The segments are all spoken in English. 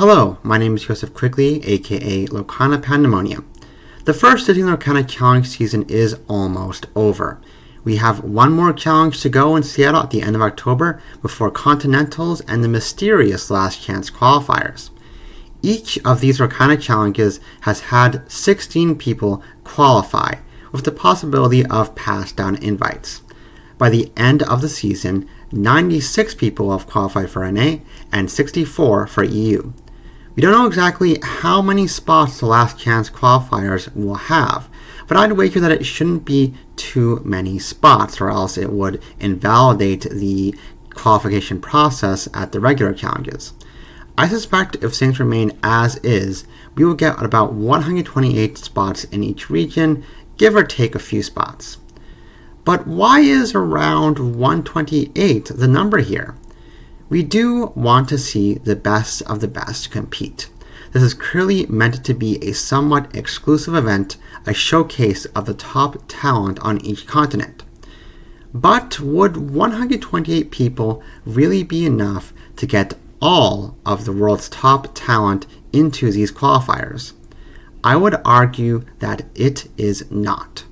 Hello, my name is Joseph Quigley, aka Lorcana Pandemonium. The first Disney Lorcana challenge season is almost over. We have one more challenge to go in Seattle at the end of October before Continentals and the mysterious Last Chance qualifiers. Each of these Lorcana challenges has had 16 people qualify, with the possibility of passed down invites. By the end of the season, 96 people have qualified for NA and 64 for EU. We don't know exactly how many spots the Last Chance qualifiers will have, but I'd wager that it shouldn't be too many spots, or else it would invalidate the qualification process at the regular challenges. I suspect if things remain as is, we will get about 128 spots in each region, give or take a few spots. But why is around 128 the number here? We do want to see the best of the best compete. This is clearly meant to be a somewhat exclusive event, a showcase of the top talent on each continent. But would 128 people really be enough to get all of the world's top talent into these qualifiers? I would argue that it is not.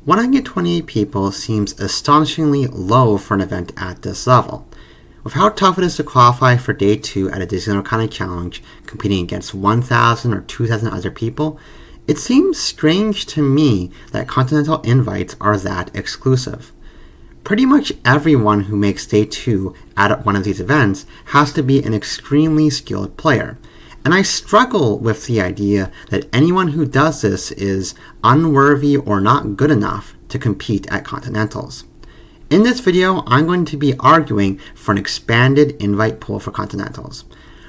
128 people seems astonishingly low for an event at this level. With how tough it is to qualify for Day 2 at a Disney Lorcana challenge, competing against 1,000 or 2,000 other people, it seems strange to me that continental invites are that exclusive. Pretty much everyone who makes Day 2 at one of these events has to be an extremely skilled player, and I struggle with the idea that anyone who does this is unworthy or not good enough to compete at Continentals. In this video, I'm going to be arguing for an expanded invite pool for Continentals.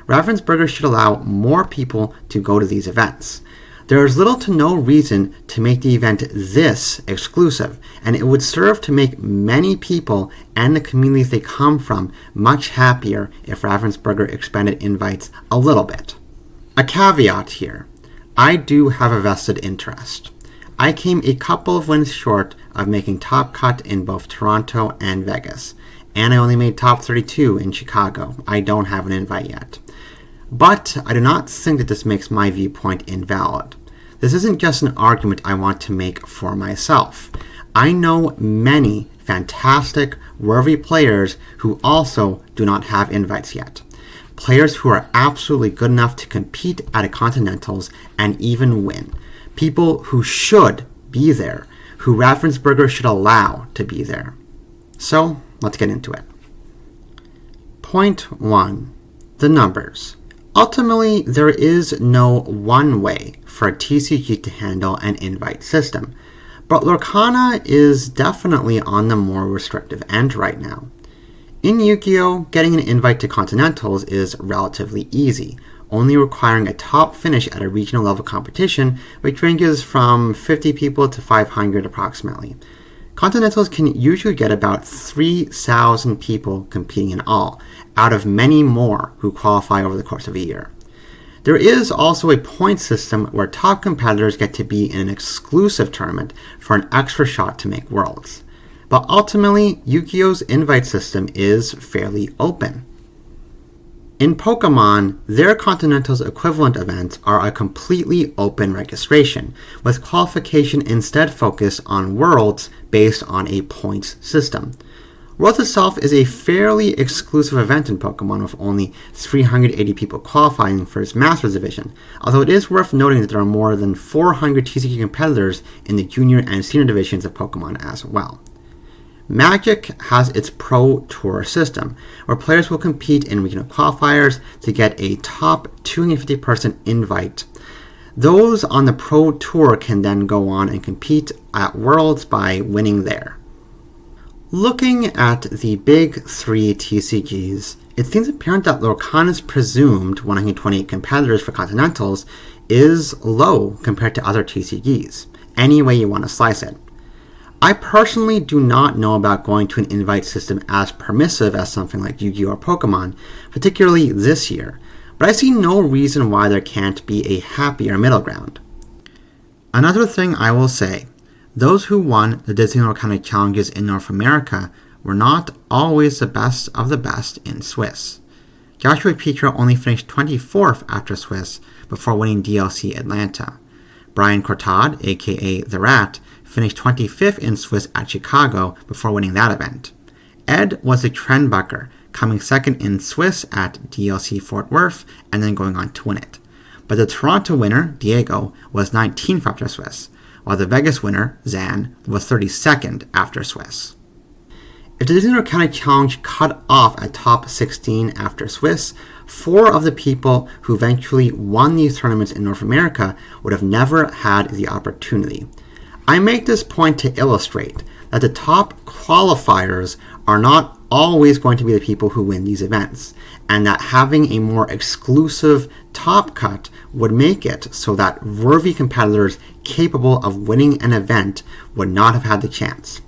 Ravensburger should allow more people to go to these events. There is little to no reason to make the event this exclusive, and it would serve to make many people and the communities they come from much happier if Ravensburger expanded invites a little bit. A caveat here. I do have a vested interest. I came a couple of wins short of making top cut in both Toronto and Vegas, and I only made top 32 in Chicago. I don't have an invite yet. But I do not think that this makes my viewpoint invalid. This isn't just an argument I want to make for myself. I know many fantastic, worthy players who also do not have invites yet. Players who are absolutely good enough to compete at a Continentals and even win. People who should be there, who Ravensburger should allow to be there. So, let's get into it. Point 1. The numbers. Ultimately, there is no one way for a TCG to handle an invite system, but Lorcana is definitely on the more restrictive end right now. In Yu-Gi-Oh!, getting an invite to Continentals is relatively easy, only requiring a top finish at a regional level competition, which ranges from 50 people to 500 approximately. Continentals can usually get about 3,000 people competing in all, out of many more who qualify over the course of a year. There is also a point system where top competitors get to be in an exclusive tournament for an extra shot to make Worlds. But ultimately, Yu-Gi-Oh's invite system is fairly open. In Pokemon, their Continentals equivalent events are a completely open registration, with qualification instead focused on Worlds based on a points system. Worlds itself is a fairly exclusive event in Pokemon, with only 380 people qualifying for its Masters Division, although it is worth noting that there are more than 400 TCG competitors in the Junior and Senior divisions of Pokemon as well. Magic has its Pro Tour system, where players will compete in regional qualifiers to get a top 250-person invite. Those on the Pro Tour can then go on and compete at Worlds by winning there. Looking at the big three TCGs, it seems apparent that Lorcana's presumed 128 competitors for Continentals is low compared to other TCGs, any way you want to slice it. I personally do not know about going to an invite system as permissive as something like Yu-Gi-Oh! Or Pokemon, particularly this year, but I see no reason why there can't be a happier middle ground. Another thing I will say, those who won the Disney Lorcana challenges in North America were not always the best of the best in Swiss. Joshua Petro only finished 24th after Swiss before winning DLC Atlanta. Brian Cortad, aka The Rat, finished 25th in Swiss at Chicago before winning that event. Ed was the trendbucker, coming second in Swiss at DLC Fort Worth and then going on to win it. But the Toronto winner, Diego, was 19th after Swiss, while the Vegas winner, Zan, was 32nd after Swiss. If the Disney Lorcana Challenge cut off at top 16 after Swiss, 4 of the people who eventually won these tournaments in North America would have never had the opportunity. I make this point to illustrate that the top qualifiers are not always going to be the people who win these events, and that having a more exclusive top cut would make it so that worthy competitors capable of winning an event would not have had the chance.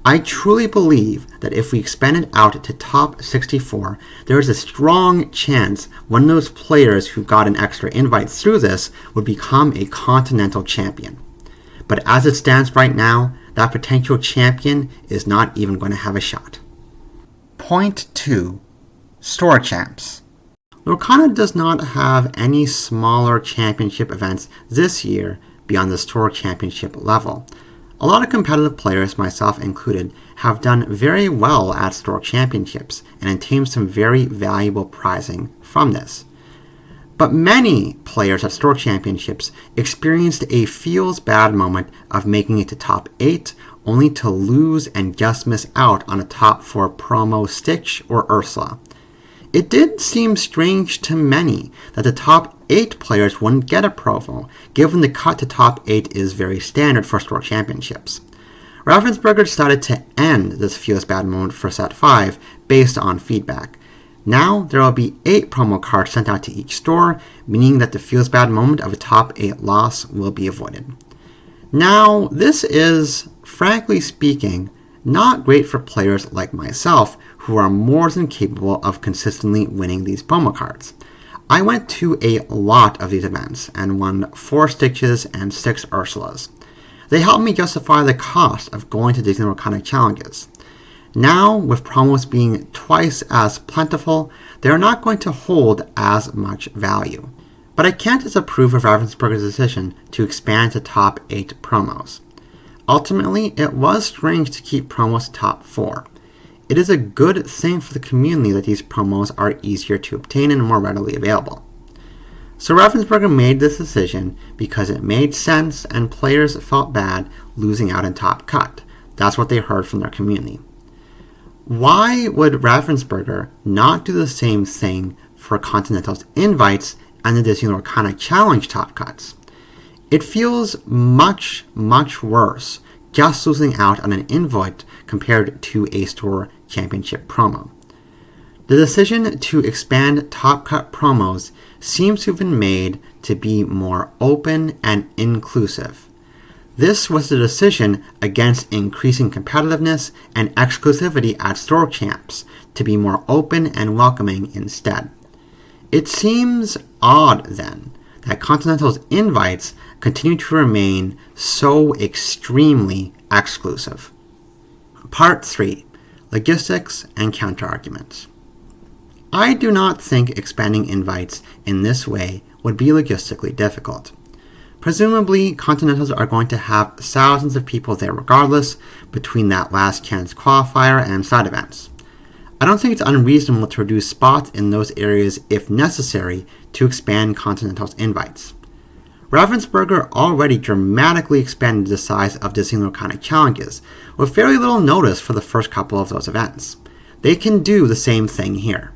I truly believe that if we expanded out to top 64, there is a strong chance one of those players who got an extra invite through this would become a continental champion. But as it stands right now, that potential champion is not even going to have a shot. Point 2. Store Champs. Lorcana does not have any smaller championship events this year beyond the Store Championship level. A lot of competitive players, myself included, have done very well at Store Championships and obtained some very valuable prizing from this. But many players at Store Championships experienced a feels-bad moment of making it to top 8, only to lose and just miss out on a top 4 promo Stitch or Ursula. It did seem strange to many that the top 8 players wouldn't get a promo, given the cut to top 8 is very standard for Store Championships. Ravensburger decided to end this feels-bad moment for set 5 based on feedback. Now there will be 8 promo cards sent out to each store, meaning that the feels-bad moment of a top 8 loss will be avoided. Now, this is, frankly speaking, not great for players like myself who are more than capable of consistently winning these promo cards. I went to a lot of these events and won 4 Stitches and 6 Ursulas. They helped me justify the cost of going to Disney Lorcana challenges. Now, with promos being twice as plentiful, they are not going to hold as much value. But I can't disapprove of Ravensburger's decision to expand to top 8 promos. Ultimately, it was strange to keep promos top 4. It is a good thing for the community that these promos are easier to obtain and more readily available. So Ravensburger made this decision because it made sense and players felt bad losing out in top cut. That's what they heard from their community. Why would Ravensburger not do the same thing for Continental's invites and the Disney Lorcana Challenge top cuts? It feels much, much worse just losing out on an invite compared to a Store Championship promo. The decision to expand top cut promos seems to have been made to be more open and inclusive. This was the decision against increasing competitiveness and exclusivity at Store Champs to be more open and welcoming instead. It seems odd, then, that Continental's invites continue to remain so extremely exclusive. Part 3. Logistics and Counterarguments. I do not think expanding invites in this way would be logistically difficult. Presumably, Continentals are going to have thousands of people there regardless, between that last chance qualifier and side events. I don't think it's unreasonable to reduce spots in those areas if necessary to expand Continental's invites. Ravensburger already dramatically expanded the size of Disney Lorcana challenges, with very little notice for the first couple of those events. They can do the same thing here.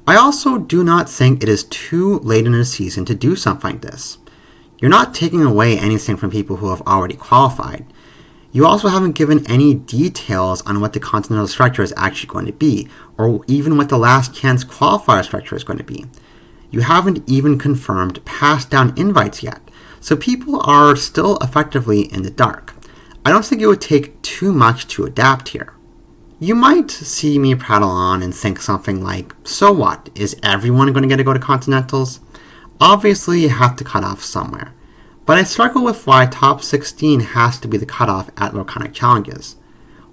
I also do not think it is too late in the season to do something like this. You're not taking away anything from people who have already qualified. You also haven't given any details on what the Continental structure is actually going to be, or even what the last chance qualifier structure is going to be. You haven't even confirmed passed down invites yet, so people are still effectively in the dark. I don't think it would take too much to adapt here. You might see me prattle on and think something like, so what, is everyone going to get to go to Continentals? Obviously, you have to cut off somewhere. But I struggle with why top 16 has to be the cutoff at Lorcana challenges.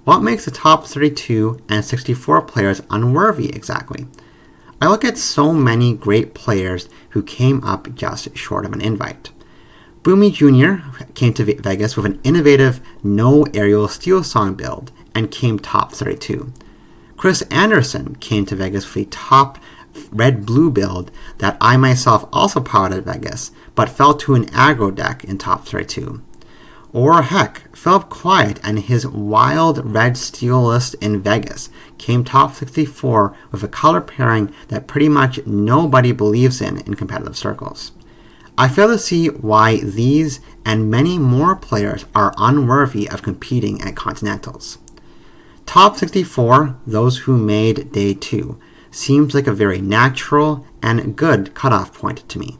What makes the top 32 and 64 players unworthy exactly? I look at so many great players who came up just short of an invite. Boomy Jr. came to Vegas with an innovative no aerial steel song build and came top 32. Chris Anderson came to Vegas with a top red-blue build that I myself also powered at Vegas, but fell to an aggro deck in top 32. Or heck, Philip Quiet and his wild red steel list in Vegas came top 64 with a color pairing that pretty much nobody believes in competitive circles. I fail to see why these and many more players are unworthy of competing at Continentals. Top 64, those who made day 2, seems like a very natural and good cutoff point to me.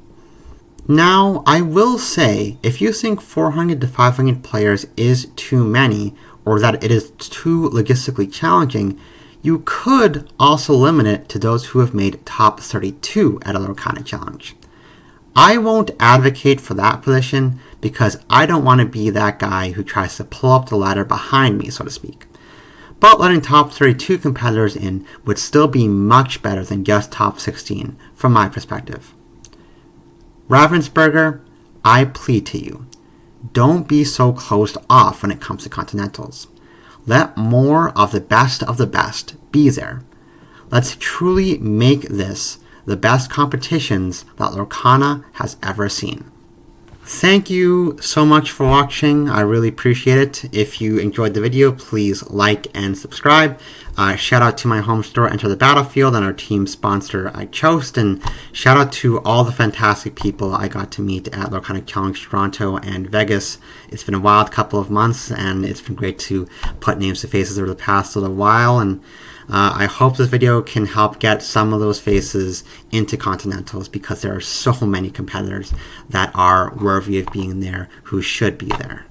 Now, I will say, if you think 400 to 500 players is too many, or that it is too logistically challenging, you could also limit it to those who have made top 32 at a Lorcana challenge. I won't advocate for that position because I don't want to be that guy who tries to pull up the ladder behind me, so to speak. But letting top 32 competitors in would still be much better than just top 16 from my perspective. Ravensburger, I plead to you, don't be so closed off when it comes to Continentals. Let more of the best be there. Let's truly make this the best competitions that Lorcana has ever seen. Thank you so much for watching. I really appreciate it. If you enjoyed the video, please like and subscribe. Shout out to my home store, Enter the Battlefield, and our team sponsor, I Chose. And shout out to all the fantastic people I got to meet at Lorcana Challenge Toronto and Vegas. It's been a wild couple of months, and it's been great to put names to faces over the past little while. And I hope this video can help get some of those faces into Continentals because there are so many competitors that are worthy of being there who should be there.